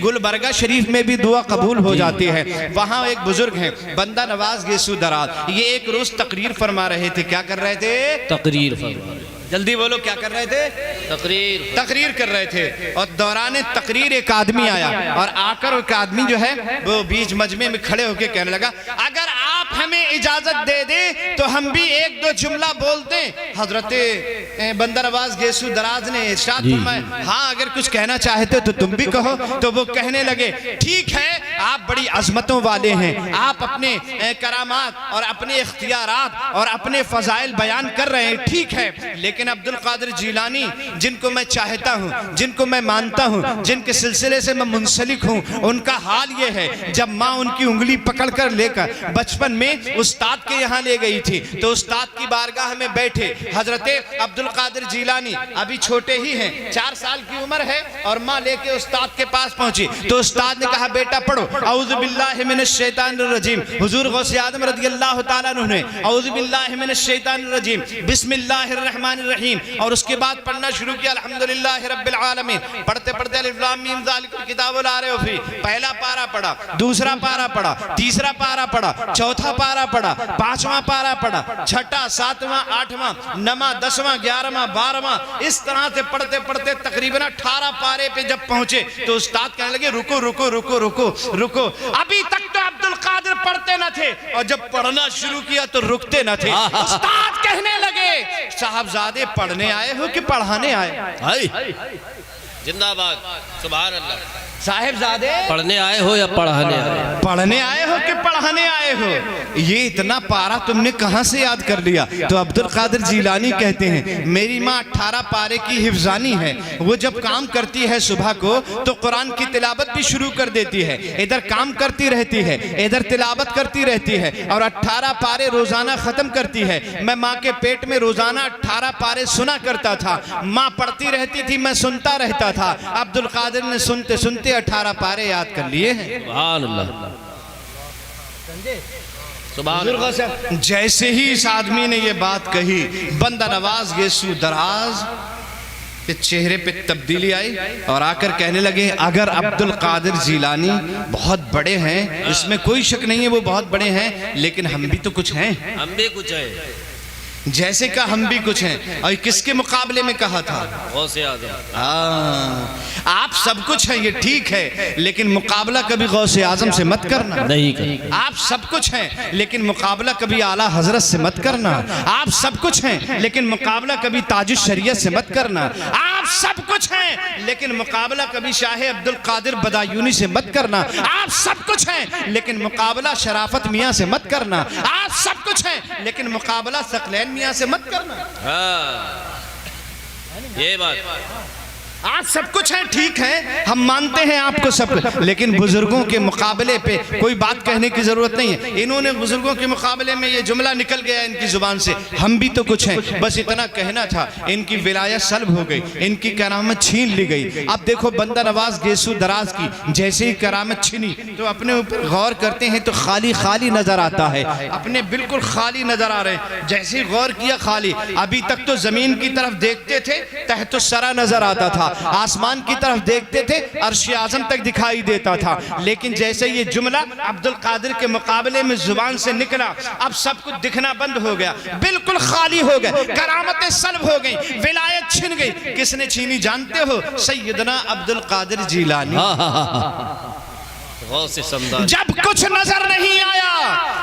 गुलबर्गा शरीफ में भी दुआ कबूल हो जाती है। वहाँ एक बुजुर्ग हैं बंदा नवाज गेसू दराज, ये एक रोज तकरीर फरमा रहे थे। क्या कर रहे थे? तकरीर फरमा। जल्दी बोलो, क्या कर रहे थे? तकरीर कर रहे थे। और दौरान तकरीर एक आदमी आया और आकर एक आदमी जो है वो बीच मजमे में खड़े होकर कहने लगा, अगर आप हमें इजाजत दे दे तो हम भी एक दो जुमला बोलते हैं। हजरत बंदा नवाज गेसू दराज ने इरशाद फरमाया, हाँ अगर कुछ कहना चाहते तो तुम भी कहो। तो वो कहने लगे, ठीक है आप बड़ी अजमतों वाले हैं, आप अपने करामात और अपने इख्तियारात और अपने फजाइल बयान कर रहे हैं, ठीक है, लेकिन अब्दुल कादिर जीलानी जिनको मैं चाहता हूँ, जिनको मैं मानता हूँ, जिनके सिलसिले से मैं मुंसलिक हूँ, उनका हाल ये है, जब माँ उनकी उंगली पकड़कर लेकर बचपन में उस्ताद के यहाँ ले गई थी तो उस्ताद की बारगाह में बैठे हजरत अब्दुल कादिर जीलानी अभी छोटे ही हैं, 4 साल की उम्र है, और माँ लेके उस्ताद के पास पहुंची तो उस्ताद ने कहा, बेटा पढ़ो औज़ु बिल्लाहि मिनश शैतानिर रजीम। हुजूर गौसे आदम रज़ियल्लाहु ताला अन्हु ने औज़ु बिल्लाहि मिनश शैतानिर रजीम बिस्मिल्लाहिर रहमानिर रहीम, और उसके बाद पढ़ना शुरू किया अल्हम्दुलिल्लाहि रब्बिल आलमीन। पढ़ते पढ़ते अलिफ लाम मीम ज़ालिकल किताबु ला रैब फीह, पहला पारा पढ़ा, दूसरा पारा पढ़ा, तीसरा पारा पढ़ा, चौथा पारा पढ़ा, 5वां पारा पढ़ा, 6वां 7वां 8वां 9वां 10वां 11वां 12वां, इस तरह से पढ़ते पढ़ते तकरीबन 18 पारे पे जब पहुंचे तो उस्ताद कहने लगे, रुको रुको रुको रुको रुको। अभी तक तो अब्दुल कादिर पढ़ते न थे और जब पढ़ना शुरू किया तो रुकते न थे। उस्ताद कहने लगे, साहबजादे पढ़ने आए हो कि पढ़ाने आए? जिंदाबाद, सुभान अल्लाह। साहिबजादे पढ़ने आए हो या पढ़ाने आए? पढ़ने आए हो कि पढ़ाने आए हो? ये इतना पारा तुमने कहां से याद कर लिया? तो अब्दुल कादिर जीलानी कहते हैं, मेरी माँ 18 पारे की हिफ्जानी है, वो जब काम करती है सुबह को तो कुरान की तिलावत भी शुरू कर देती है, इधर काम करती रहती है, इधर तिलावत करती रहती है, और 18 पारे रोजाना खत्म करती है। मैं माँ के पेट में रोजाना 18 पारे सुना करता था, माँ पढ़ती रहती थी, मैं सुनता रहता था। अब्दुल कादिर ने सुनते सुनते 18 पारे याद कर लिए हैं। सुभान अल्लाह, सुभान अल्लाह। जैसे ही इस आदमी ने ये बात कही, बंदा नवाज गेसू दराज के चेहरे पे तब्दीली आई और आकर कहने लगे, अगर अब्दुल कादिर जीलानी बहुत बड़े हैं, इसमें कोई शक नहीं है, वो बहुत बड़े हैं, लेकिन हम भी तो कुछ हैं। हम भी कुछ हैं। जैसे का हम भी कुछ हैं। और किसके मुकाबले में कहा था? गौसे आज़म। आप सब कुछ हैं, ये ठीक है, लेकिन मुकाबला कभी गौसे आजम से मत करना। नहीं करना। आप सब कुछ हैं, लेकिन मुकाबला कभी आला हजरत से मत करना। आप सब कुछ हैं, लेकिन मुकाबला कभी ताजुश शरीयत से मत करना। आप सब कुछ हैं, लेकिन मुकाबला कभी शाह अब्दुल कादिर बदायूनी से मत करना। आप सब कुछ हैं, लेकिन मुकाबला शराफत मियाँ से मत करना। आप सब कुछ हैं, लेकिन मुकाबला सकलैन मियाँ से मत करना। ये बात, आप सब कुछ हैं, ठीक है, हम मानते हैं आपको सब कुछ, लेकिन बुजुर्गों के मुकाबले पे कोई बात कहने की जरूरत नहीं है। इन्होंने बुजुर्गों के मुकाबले में ये जुमला निकल गया इनकी जुबान से, हम भी तो कुछ हैं, बस इतना कहना था। इनकी विलायत सल्ब हो गई, इनकी करामत छीन ली गई। अब देखो बंदा नवाज गेसू दराज की जैसे ही करामत छीनी तो अपने ऊपर गौर करते हैं तो खाली खाली नजर आता है, अपने बिल्कुल खाली नजर आ रहे हैं। जैसे ही गौर किया, खाली। अभी तक तो जमीन की तरफ देखते थे, तहतुस्सरा नजर आता था, आसमान की तरफ देखते थे, अर्श आजम तक दिखाई देता था, लेकिन जैसे ये जुमला अब्दुल कादिर के मुकाबले में जुबान से निकला, अब सब कुछ दिखना बंद हो गया, बिल्कुल खाली हो गए, करामतें सल्ब हो गई, विलायत छिन गई। किसने छीनी जानते हो? सैयदना अब्दुल कादिर जीलानी। जब कुछ नजर नहीं आया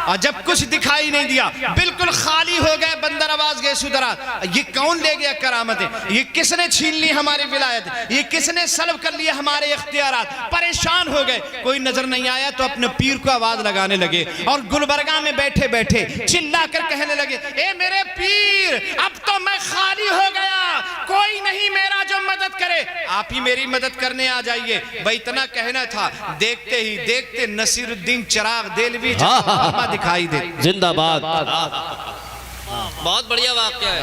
और जब कुछ दिखाई नहीं दिया, बिल्कुल खाली हो गए बंदा नवाज गेसू दराज। ये कौन ले गया करामतें? ये किसने छीन ली हमारी विलायत? ये किसने सल्ब कर लिया हमारे इख्तियारात? परेशान हो गए, कोई नजर नहीं आया तो अपने पीर को आवाज लगाने लगे और गुलबर्गा में बैठे बैठे चिल्ला कर कहने लगे, ए मेरे पीर, अब तो मैं खाली हो गया, कोई नहीं मेरा जो मदद करे, आप ही मेरी मदद करने आ जाइए। भाई इतना कहना था, देखते ही देखते नसीरुद्दीन चिराग देलवी दिखाई दे। जिंदाबाद। बहुत बढ़िया वाक्य है।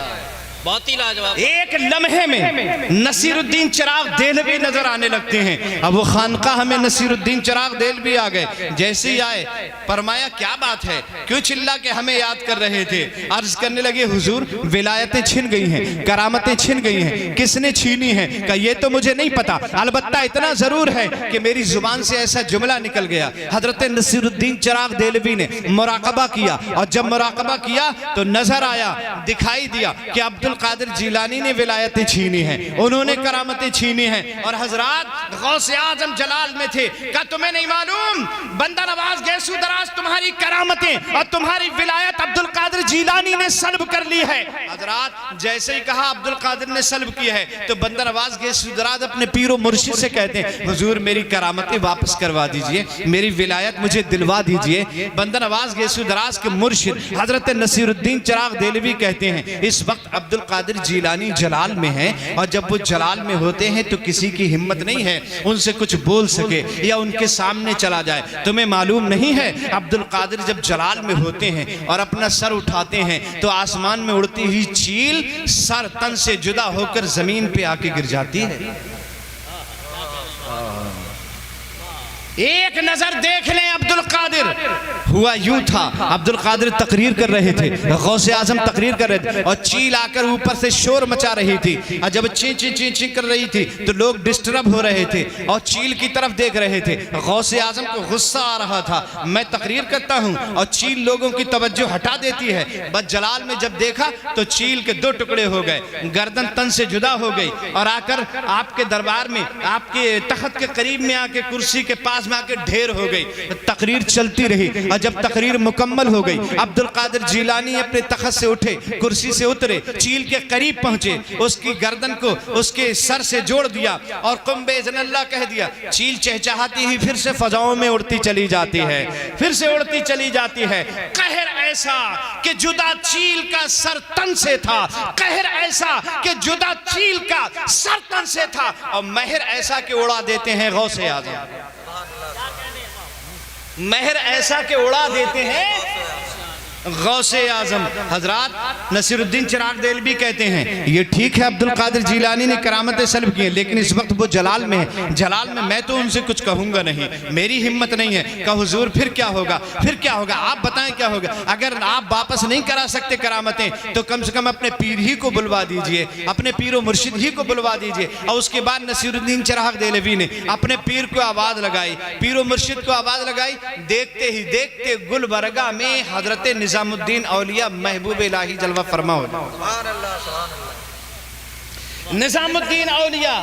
बहुत ही लाजवाब। एक लम्हे में नसीरुद्दीन चिराग देहलवी नजर आने लगते हैं। अब वो खानकाह में नसीरुद्दीन चिराग देहलवी आ गए। जैसे ही आए फरमाया क्या बात है, क्यों चिल्ला के हमें याद कर रहे थे? अर्ज करने लगे हुजूर विलायतें छिन गई हैं, करामतें छिन गई हैं। किसने छीनी है? कहा ये तो मुझे नहीं पता, अलबत्ता इतना जरूर है कि मेरी जुबान से ऐसा जुमला निकल गया। हजरत नसीरुद्दीन चिराग देहलवी ने मुराकबा किया और जब मुराकबा किया तो नजर आया, दिखाई दिया कि अब्दुल कादिर जिलानी ने विलायतें छीनी हैं, उन्होंने करामतें छीनी हैं। और हजरात गौसे आजम जलाल में थे। क्या तुम्हें नहीं मालूम बंदा नवाज गैसू दराज तुम्हारी करामतें और तुम्हारी विलायत अब्दुल कादिर जिलानी ने सल्ब कर ली है। हजरात जैसे ही कहा अब्दुल कादिर ने सल्ब किया है तो बंदा नवाज गैसू दराज अपने पीरो मुर्शिद से कहते हैं हुजूर मेरी करामतें वापस करवा दीजिए, मेरी विलायत मुझे दिलवा दीजिए। बंदा नवाज गैसू दराज के मुर्शिद हजरत नसीरुद्दीन चिराग देहलवी कहते हैं इस वक्त अब्दुल कादिर जिलानी जलाल में हैं और जब वो जलाल में होते हैं तो किसी की हिम्मत नहीं है उनसे कुछ बोल सके या उनके सामने चला जाए। तुम्हें मालूम नहीं है अब्दुल कादिर जब जलाल में होते हैं और अपना सर उठाते हैं तो आसमान में उड़ती हुई चील सर तन से जुदा होकर जमीन पे आके गिर जाती है। एक नजर देख लें अब्दुल कादिर। हुआ यूं था अब्दुल कादिर तकरीर कर रहे थे, गौसे आजम तकरीर कर रहे थे और चील आकर ऊपर से शोर मचा रही थी और जब ची ची ची ची कर रही थी तो लोग डिस्टर्ब हो रहे थे और चील की तरफ देख रहे थे। गौसे आजम को गुस्सा आ रहा था, मैं तकरीर करता हूं और चील लोगों की तवज्जो हटा देती है। बस जलाल में जब देखा तो चील के दो टुकड़े हो गए, गर्दन तन से जुदा हो गई और आकर आपके दरबार में आपके तख्त के करीब में आके कुर्सी के पास में आके ढेर हो गई। तकरीर चलती रही और जब तकरीर मुकम्मल हो गई अब्दुल कादिर जिलानी अपने तख्त से उठे, कुर्सी से उतरे, चील के करीब पहुंचे, उसकी गर्दन को उसके सर से जोड़ दिया और कुंबे इज़्निल्लाह कह दिया। चील चहचहाती ही फिर से फजाओं में उड़ती चली जाती है, फिर से उड़ती चली जाती है। कहर ऐसा कि जुदा चील का सर तन से था, कहर ऐसा कि जुदा चील का सर तन से था और महर ऐसा कि उड़ा देते हैं गौसे आज़म, महर ऐसा के उड़ा देते हैं गौसे आजम। हजरात नसीरुद्दीन चिराग देहलवी कहते हैं ये ठीक है अब्दुल कादिर जिलानी ने करामतें सल्ब की हैं लेकिन इस वक्त वो जलाल में है, जलाल में मैं तो उनसे कुछ कहूंगा नहीं, मेरी हिम्मत नहीं है। कहा हुजूर फिर क्या होगा, फिर क्या होगा, आप बताएं क्या होगा। अगर आप वापस नहीं करा सकते करामतें तो कम से कम अपने पीर ही को बुलवा दीजिए, अपने पीर मुर्शिद ही को बुलवा दीजिए। और उसके बाद नसीरुद्दीन चिराग देहलवी ने अपने पीर को आवाज लगाई, पीर मुर्शिद को आवाज लगाई। देखते ही देखते गुलबरगा में हजरत निजामुद्दीन औलिया महबूब इलाही जलवा फरमा हो, निजामुद्दीन औलिया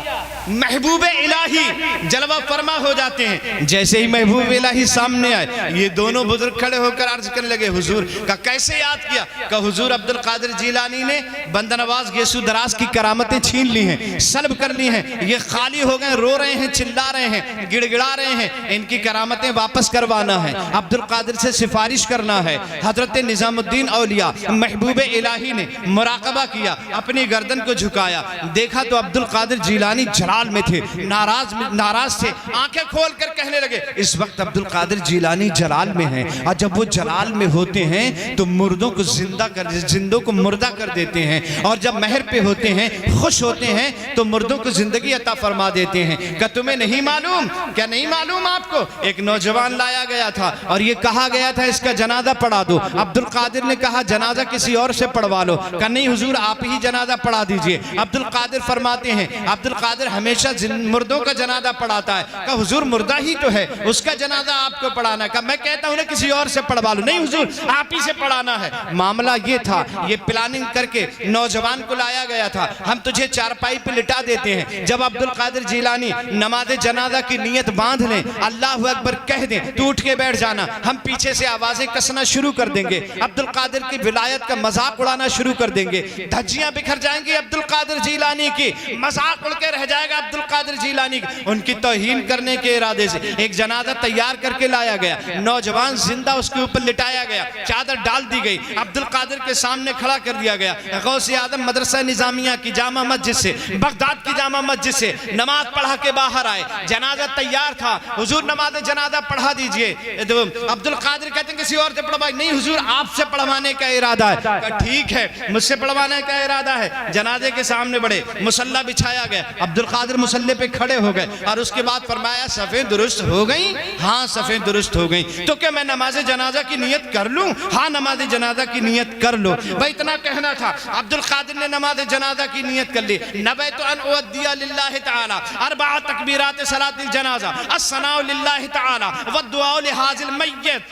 महबूब इलाही जलवा फरमा हो जाते हैं। जैसे ही महबूब इलाही सामने आए ये दोनों बुजुर्ग खड़े होकर अर्ज करने लगे हुजूर का कैसे याद किया। का हुजूर अब्दुल कादिर जिलानी ने बंदा नवाज गैसू दराज की करामतें छीन ली हैं, सल्ब कर ली हैं, ये खाली हो गए, रो रहे हैं, चिल्ला रहे हैं, गिड़गिड़ा रहे हैं, इनकी करामतें वापस करवाना है, अब्दुल कादिर से सिफारिश करना है। हजरत निजामुद्दीन औलिया महबूब इलाही ने मुराकबा किया, अपनी गर्दन को झुकाया, देखा तो अब्दुल कादिर जिलानी जलाल में थे, नाराज थे, आंखें खोल कर कहने लगे इस वक्त अब्दुल कादिर जिलानी जलाल में हैं और जब वो जलाल में होते हैं तो मुर्दों को जिंदा कर, जिंदों को मुर्दा कर देते हैं और जब महर पे होते हैं, खुश होते हैं तो मुर्दों को जिंदगी अता फरमा देते हैं। क्या तुम्हें नहीं मालूम, क्या नहीं मालूम आपको? एक नौजवान लाया गया था और ये कहा गया था इसका जनाजा पढ़ा दो। अब्दुल कादिर ने कहा जनाजा किसी और से पढ़वा लो। कहा नहीं हुजूर आप ही जनाजा पढ़ा दीजिए। अब्दुल कादिर फरमाते हैं अब्दुल कादिर हमेशा मुर्दों का जनाजा पढ़ाता है। कहा हुजूर मुर्दा ही तो है, उसका जनाजा आपको पढ़ाना। कहा मैं कहता हूं ना किसी और से पढ़वा लो। नहीं हुजूर आप ही से पढ़ाना है। मामला ये था, ये प्लानिंग करके नौजवान को लाया गया था, हम तुझे चारपाई पे लिटा देते हैं, जब अब्दुल कादिर जिलानी नमाज जनाजा की नियत बांध लें, अल्लाह अकबर कह दें, तू उठ के बैठ जाना, हम पीछे से आवाजें कसना शुरू कर देंगे, अब्दुल कादिर की विलायत का मजाक उड़ाना शुरू कर देंगे, धज्जियां बिखर जाएंगी अब्दुल कादिर जिलानी जीलानी की मजाक उड़ के रह जाएगा अब्दुल कादिर जीलानी की। उनकी तौहीन करने के इरादे से एक जनाजा तैयार करके लाया गया, नौजवान जिंदा उसके ऊपर लिटाया गया, चादर डाल दी गई, अब्दुल कादिर के सामने खड़ा कर दिया गया। गौसे आदम मदरसा निजामिया की जामा मस्जिद से, बगदाद की जामा मस्जिद से नमाज पढ़ा के बाहर आए, जनाजा तैयार था, हुजूर नमाज जनाजा पढ़ा दीजिए। तो अब्दुल कादिर कहते हैं किसी और से पढ़वाई, नहीं हुजूर आपसे पढ़वाने का इरादा है। ठीक है मुझसे पढ़वाने का इरादा है। जनाजे के सामने बढ़े, मुसल्ला बिछाया गया, अब्दुल कादिर मुसल्ले पे खड़े हो गए और उसके बाद फरमाया सफ़ें दुरुस्त हो गई? हाँ सफ़ें दुरुस्त हो गई। तो क्या मैं नमाज जनाजा की नियत कर लूं? हाँ नमाज जनाजा की नियत कर लो। भाई इतना कहना था। अब्दुल कादिर ने नमाज जनाजा की नियत कर ली। नबैतु अन उअद्दिया लिल्लाहि तआला अरबअ तकबीरात सलातिल जनाजा अस्सनाउ लिल्लाहि तआला वद्दुआ लिहाजिल मय्यत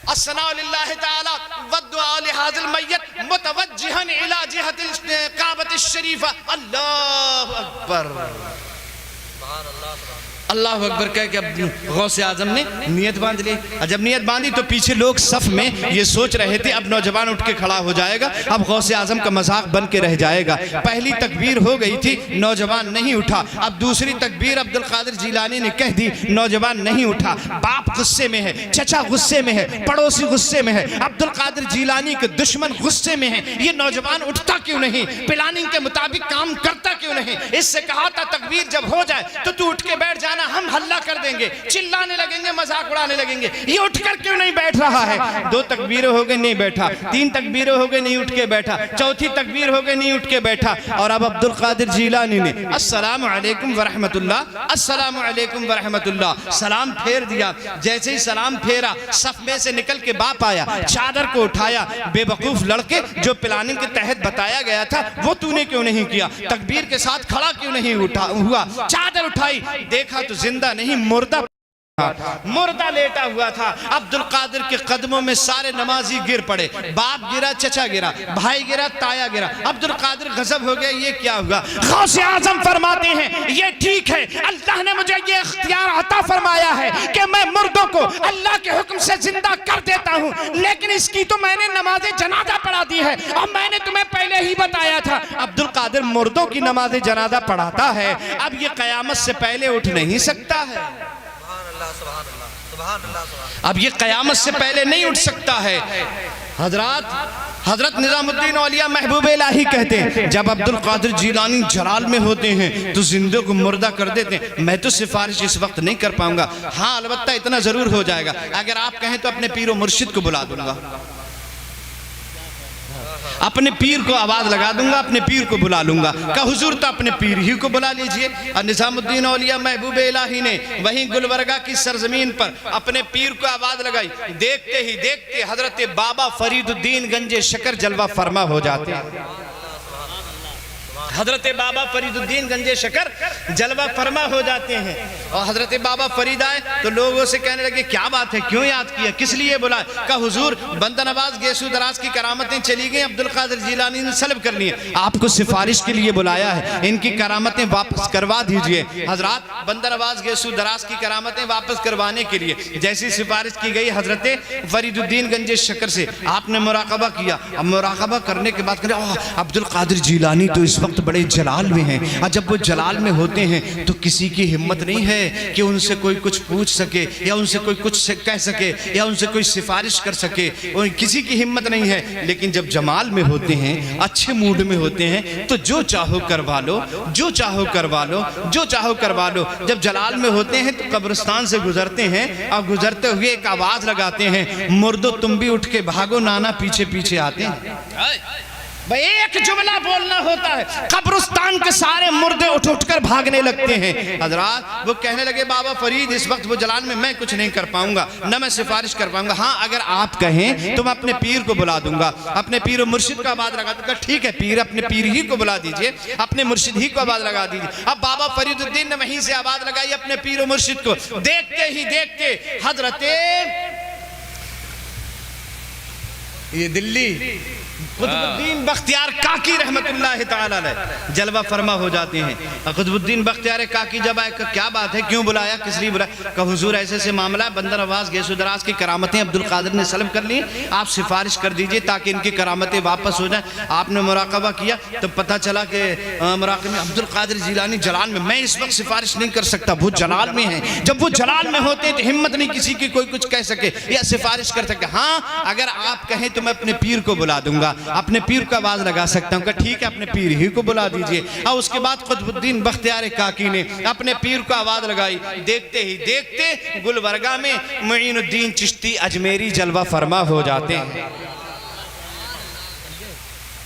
अस्सनाउ लिल्लाहि तआला वद्दुआ लिहाजिल मय्यत मुतवज्जिहन इला जिहतिल काबतिश शरीफा। अल्लाहु अकबर, अल्लाह अकबर कह के गौसे आजम ने नियत बांध ली। जब नियत बांधी तो पीछे लोग सफ में ये सोच रहे थे अब नौजवान उठ के खड़ा हो जाएगा, अब गौसे आजम का मजाक बन के रह जाएगा। पहली तकबीर हो गई थी, नौजवान नहीं उठा। अब दूसरी तकबीर अब्दुल कादिर जीलानी ने कह दी, नौजवान नहीं उठा। बाप गुस्से में है, चचा गुस्से में है, पड़ोसी गुस्से में है, अब्दुल कादिर जीलानी के दुश्मन गुस्से में है। ये नौजवान उठता क्यों नहीं, प्लानिंग के मुताबिक काम करता क्यों नहीं? इससे कहा था तकबीर जब हो जाए तो तू उठ के बैठ जाना, हम हल्ला कर देंगे, चिल्लाने लगेंगे, मजाक उड़ाने लगेंगे। ये उठकर क्यों नहीं बैठ रहा है? दो तकबीरें हो गई नहीं बैठा, तीन तकबीरें हो गई नहीं उठ के बैठा, चौथी तकबीर हो गई नहीं उठ के बैठा। और अब अब्दुल कादिर जीलानी ने अस्सलामु अलैकुम व रहमतुल्लाह, अस्सलामु अलैकुम व रहमतुल्लाह सलाम फेर दिया। जैसे ही सलाम फेरा, सफ में से निकल के बाप आया, चादर को उठाया। बेवकूफ लड़के, जो प्लानिंग के तहत बताया गया था वो तूने क्यों नहीं किया? तकबीर के साथ खड़ा क्यों नहीं हुआ? चादर उठाई, देखा तो जिंदा नहीं मुर्दा लेटा हुआ था। अब्दुल कादिर के कदमों में सारे नमाजी गिर पड़े, बाप गिरा, चचा गिरा, भाई गिरा, ताया गिरा। अब्दुल कादिर गजब हो गया, ये क्या हुआ? गौसे आजम फरमाते हैं ये ठीक है, अल्लाह ने मुझे ये इख्तियार अता फरमाया है कि मैं मुर्दों को अल्लाह के हुक्म से जिंदा कर देता हूँ, लेकिन इसकी तो मैंने नमाज जनाजा पढ़ा दी है और मैंने तुम्हें पहले ही बताया था। अब्दुल कादिर मुर्दों की नमाज जनाजा पढ़ाता है, अब ये कयामत से पहले उठ नहीं सकता है। अब ये कयामत से पहले नहीं उठ सकता है। हजरत निजामुद्दीन औलिया महबूब इलाही कहते हैं जब अब्दुल कादिर जीलानी जलाल में होते हैं तो जिंदों को मुर्दा कर देते हैं। मैं तो सिफारिश इस वक्त नहीं कर पाऊंगा, हाँ अलबत्ता इतना जरूर हो जाएगा, अगर आप कहें तो अपने पीर व मुर्शिद को बुला दूंगा, अपने पीर को आवाज लगा दूंगा, अपने पीर को बुला लूंगा। का हुजूर तो अपने पीर ही को बुला लीजिए। और निजामुद्दीन औलिया महबूब इलाही ने वहीं गुलबर्गा की सरजमीन पर अपने पीर को आवाज लगाई। देखते ही देखते हजरत बाबा फरीदुद्दीन गंजे शकर जलवा फरमा हो जाते हैं। हजरत बाबा फरीदुद्दीन गंजे शकर जलवा फरमा हो जाते हैं। और हजरत बाबा फरीद आए तो लोगों से कहने लगे क्या बात है, क्यों याद किया, किस लिए बुलाए? का हुजूर बंदा नवाज गेसू दराज की करामतें चली गई, अब्दुल कादिर जीलानी ने सल्ब कर ली, आपको सिफारिश के लिए बुलाया है, इनकी करामतें वापस करवा दीजिए। हजरत बंदा नवाज गेसू दराज की करामतें वापस करवाने के लिए जैसी सिफारिश की गई हजरत फरीदुद्दीन गंजे शकर से, आपने मुराकबा किया। अब मुराकबा करने के बाद अब्दुल कादिर जीलानी तो इस वक्त बड़े जलाल में हैं, और जब वो जलाल में होते हैं तो किसी की हिम्मत नहीं है कि उनसे कोई कुछ पूछ सके या उनसे कोई कुछ कह सके या उनसे कोई सिफारिश कर सके, और किसी की हिम्मत नहीं है। लेकिन जब जमाल में होते हैं, अच्छे मूड में होते हैं, तो जो चाहो करवा लो, जो चाहो करवा लो, जो चाहो करवा लो। जब जलाल में होते हैं तो कब्रिस्तान से गुजरते हैं और गुजरते हुए एक आवाज लगाते हैं, मुर्दो तुम भी उठ के भागो, नाना पीछे पीछे आते हैं। भाई एक जुमला बोलना होता है, कब्रिस्तान के सारे मुर्दे उठ उठकर भागने लगते हैं। हजरात वो कहने लगे बाबा फरीद इस वक्त वो जलाल में मैं कुछ नहीं कर पाऊंगा, न मैं सिफारिश कर पाऊंगा, हाँ अगर आप कहें तो मैं अपने पीर को बुला दूंगा, अपने पीर और मुर्शिद का आवाज लगा दूंगा। ठीक है पीर, अपने पीर ही को बुला दीजिए, अपने मुर्शिद ही को आवाज लगा दीजिए। अब बाबा फरीदुद्दीन ने वहीं से आवाज लगाई अपने पीर और मुर्शिद को। देखते ही देखते हजरत ये दिल्ली कुतुबुद्दीन बख्तियार काकी रहमतुल्लाह ताला अलैह जलवा फरमा हो जाते हैं। कुतुबुद्दीन बख्तियार काकी जब आए, क्या बात है, क्यों बुलाया, किस लिए बुलाया? कहा हुजूर ऐसे ऐसे मामला है, बंदर नवाज गैसो दराज की करामतें अब्दुल कादिर ने सल्ब कर ली, आप सिफारिश कर दीजिए ताकि इनकी करामतें वापस हो जाए। आपने मुराकबा किया तो पता चला कि मुराकबे में अब्दुल कादिर जिलानी जलाल में, मैं इस वक्त सिफारिश नहीं कर सकता, वो जलाल में है। जब वो जलाल में होते तो हिम्मत नहीं किसी की कोई कुछ कह सके या सिफारिश कर सके। हाँ, अगर आप कहें तो मैं अपने पीर को बुला दूंगा, अपने पीर को आवाज लगा सकता हूँ। ठीक है, अपने पीर ही को बुला दीजिए। और उसके बाद कुतुबुद्दीन बख्तियार काकी ने अपने पीर को आवाज लगाई। देखते ही देखते गुलबर्गा में मुईनुद्दीन चिश्ती अजमेरी जलवा फरमा हो जाते हैं।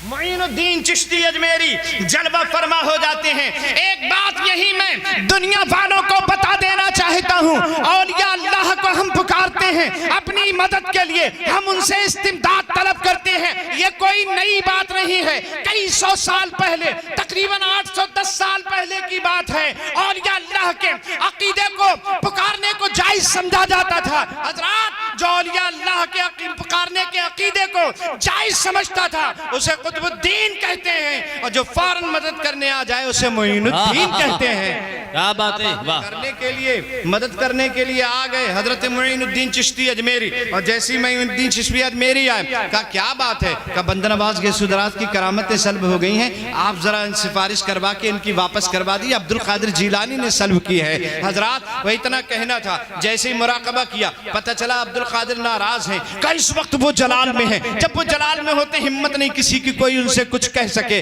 मुईनुद्दीन चिश्ती अजमेरी जलवा फरमा हो जाते हैं। एक बात यही मैं दुनिया वालों को बता देना चाहता हूँ, औलिया अल्लाह को हम पुकारते हैं अपनी मदद के लिए, हम उनसे इस्तिमदाद तलब करते हैं। ये कोई नई बात नहीं है, कई सौ साल पहले, तकरीबन 810 साल पहले की बात है। औलिया अल्लाह के अकीदे को पुकारने को जायज समझा जाता था। हजरात, जो औलिया अल्लाह के पुकारने के अकीदे को जायज समझता था उसे कुतुबुद्दीन कहते हैं, और जो फौरन मदद करने आ जाए उसे मुईनुद्दीन कहते हैं। क्या बात है, वाह। करने के लिए, मदद करने के लिए आ गए हजरत मुईनुद्दीन चिश्ती अजमेरी। और जैसे ही मुईनुद्दीन चिश्ती अजमेरी आए, कहा क्या बात है, कहा बंदा नवाज गैसो दराज की करामतें सल्ब हो गई हैं, आप जरा सिफारिश करवा के इनकी वापस करवा दी, अब्दुल कादिर जिलानी ने सल्ब की है। हजरात, वह इतना कहना था। जैसे ही मुराकबा किया, पता चला अब्दुल कादिर नाराज है, कहा इस वक्त वो जलाल में है। जब वो जलाल में होते हिम्मत नहीं किसी की कोई उनसे कुछ कह सके।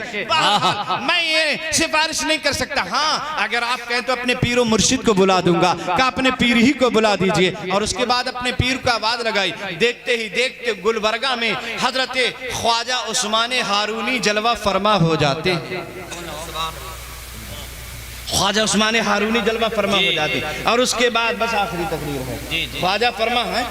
मैं ये सिफारिश नहीं कर सकता। हाँ, अगर आप कहें तो अपने पीर मुर्शिद को बुला दूंगा। कहा अपने पीर ही को बुला दीजिए। और उसके बाद अपने पीर को आवाज लगाई। देखते ही देखते गुलबर्गा में हजरत ख्वाजा उस्मान हारूनी जलवा फरमा हो जाते हैं। ख्वाजा उस्मान हारूनी जलवा फरमा हो जाते। और उसके बाद बस आखिरी तकरीर है, ख्वाजा फरमा है,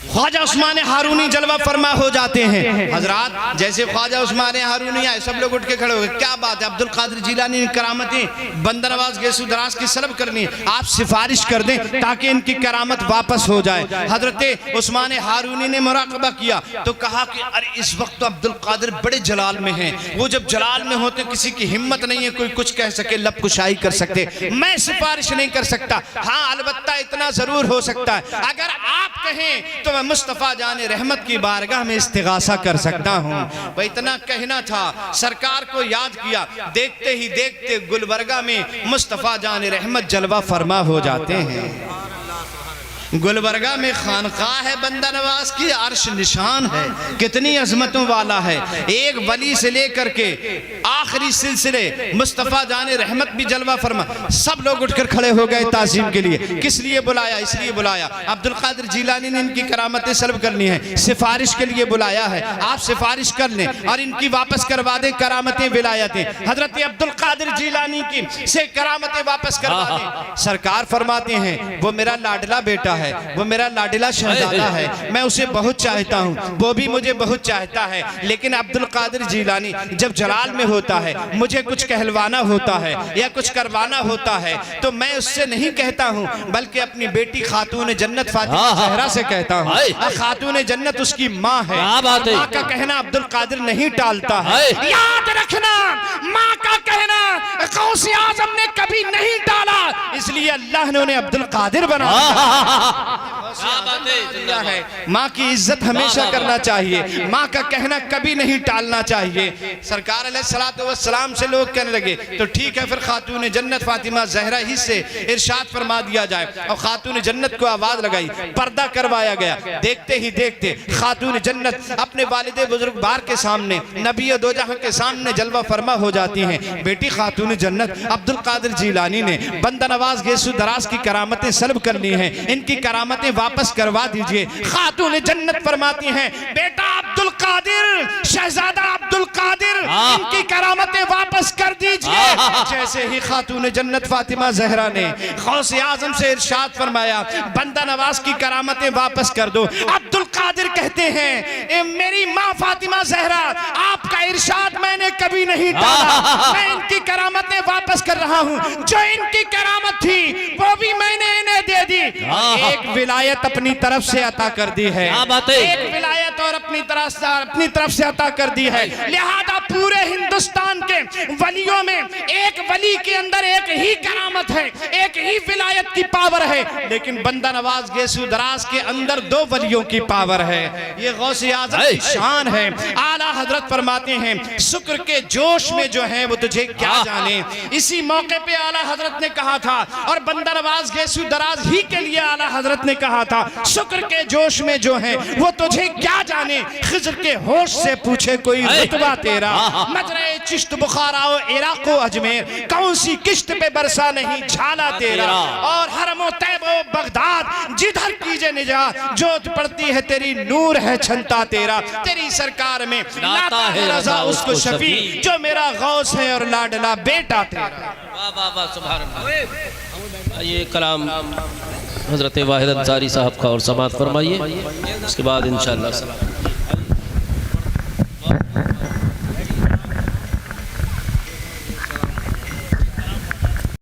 ख्वाजा उस्मान हारूनी जलवा फरमा हो जाते हैं। हजरात, जैसे ख्वाजा उस्मान हारूनी आए, सब लोग उठ के खड़े हो गए। क्या बात है, अब्दुल कादिर जिलानी करामतें बंदा नवाज गैसो दराज की सल्ब करनी, आप सिफारिश कर दें ताकि इनकी करामत वापस हो जाए। हजरत उस्मान हारूनी ने मुराकबा किया तो कहा कि अरे इस वक्त तो अब्दुल कादिर बड़े जलाल में हैं, वो जब जलाल में होते किसी की हिम्मत नहीं है कोई कुछ कह सके, लब कुशाई कर सकते, मैं सिफारिश नहीं कर सकता। हाँ, अलबत्ता इतना जरूर हो सकता है, अगर आप कहें तो मैं मुस्तफा जाने रहमत की बारगाह में इस्तिगासा कर सकता हूँ। वह इतना कहना था, सरकार को याद किया। देखते ही देखते गुलबर्गा में मुस्तफा जाने रहमत जलवा फरमा हो जाते हैं। गुलबर्गा में खानकाह है बंदा नवाज की, अर्श निशान है, कितनी अजमतों वाला है। एक वली से लेकर के आखिरी सिलसिले मुस्तफ़ा जाने रहमत भी जलवा फरमा। सब लोग उठकर खड़े हो गए ताज़ीम के लिए। किस लिए बुलाया? इसलिए बुलाया अब्दुल कादिर जिलानी ने इनकी करामतें सल्ब करनी है, सिफारिश के लिए बुलाया है। आप सिफारिश कर लें और इनकी वापस करवा दें करामतें विलायतें। हजरत अब्दुल कादिर जिलानी की से करामतें वापस करवा दें। सरकार फरमाते हैं वो मेरा लाडला बेटा है, वो मेरा लाडला शहजादा है, मैं उसे बहुत चाहता हूँ, वो भी मुझे बहुत चाहता है। लेकिन अब्दुल कादिर जिलानी जब जलाल में होता है, मुझे कुछ कहलवाना होता है या कुछ करवाना होता है तो मैं उससे नहीं कहता हूँ, बल्कि अपनी बेटी खातून जन्नत फातिमा ज़हरा से कहता हूँ। खातून जन्नत उसकी माँ है, माँ का कहना अब्दुल कादिर नहीं टालता है। याद रखना, माँ का कहना गौसे आज़म ने कभी नहीं टाला, इसलिए अल्लाह ने उन्हें अब्दुल कादिर बनाया है। माँ की इज्जत हमेशा करना चाहिए, माँ का कहना कभी नहीं टालना चाहिए। सरकार अलैहिस्सलातु वस्सलाम से लोग कहने लगे तो ठीक है, फिर खातून जन्नत फातिमा ज़हरा ही से इरशाद फरमा दिया जाए। और खातून जन्नत को आवाज लगाई, पर्दा करवाया गया। देखते ही देखते खातून जन्नत अपने वालिदे बुजुर्गवार के सामने, नबी दो जहां के सामने जलवा फरमा हो जाती हैं। बेटी खातून जन्नत अब्दुल कादिर जिलानी ने बंदा नवाज गैसो दराज की करामतें सल्ब करनी है, इनकी करामतें वापस करवा दीजिए। खातून जन्नत फरमाती हैं बेटा अब्दुल कादिर, शहजादा अब्दुल कादिर, इनकी करामतें वापस कर दीजिए। जैसे ही खातून जन्नत फातिमा ज़हरा ने गौसे आज़म से इरशाद फरमाया बंदा नवाज की करामतें वापस कर दो, अब्दुल कादिर कहते हैं मेरी माँ फातिमा ज़हरा, आपका इरशाद मैंने कभी नहीं टाला, मैं इनकी करामतें वापस कर रहा हूँ। जो इनकी करामत थी वो भी मैंने इन्हें दे दी। एक विलायत अपनी तरफ से अता कर दी है, क्या बात है? एक विलायत और अपनी तरफ से अता कर दी है। लिहाजा पूरे हिंदुस्तान के वलियों में एक वली के अंदर एक ही करामत है, एक ही विलायत की पावर है, लेकिन बंदा नवाज गेसू दराज के अंदर दो वलियों की पावर है। ये गौसे आज़म की शान है। आला हजरत फरमाते हैं शुक्र के जोश में जो है वो तुझे क्या जाने। इसी मौके पे आला हजरत ने कहा था, और बंदा नवाज गेसू दराज ही के लिए आला हजरत ने कहा था, शुक्र के जोश में जो है वो तुझे क्या जाने। खिज़र के होश से पूछे कोई रुतबा तेरा, मजरे चिश्त बुखारा इराक़ो अजमेर, कौन सी किश्त पे बरसा नहीं झाला तेरा। और हरमो तैबो बगदाद जिधर कीजे निजात, जोत पड़ती है तेरी नूर है छंता तेरा। तेरी सरकार में लाता है रजा उसको शफी, जो मेरा गौस है और लाडला बेटा तेरा। वाह वाह वाह, सुभान अल्लाह। ये कलाम हजरत वाहिद अंसारी साहब का और समाअत फरमाइए, उसके बाद इंशाअल्लाह।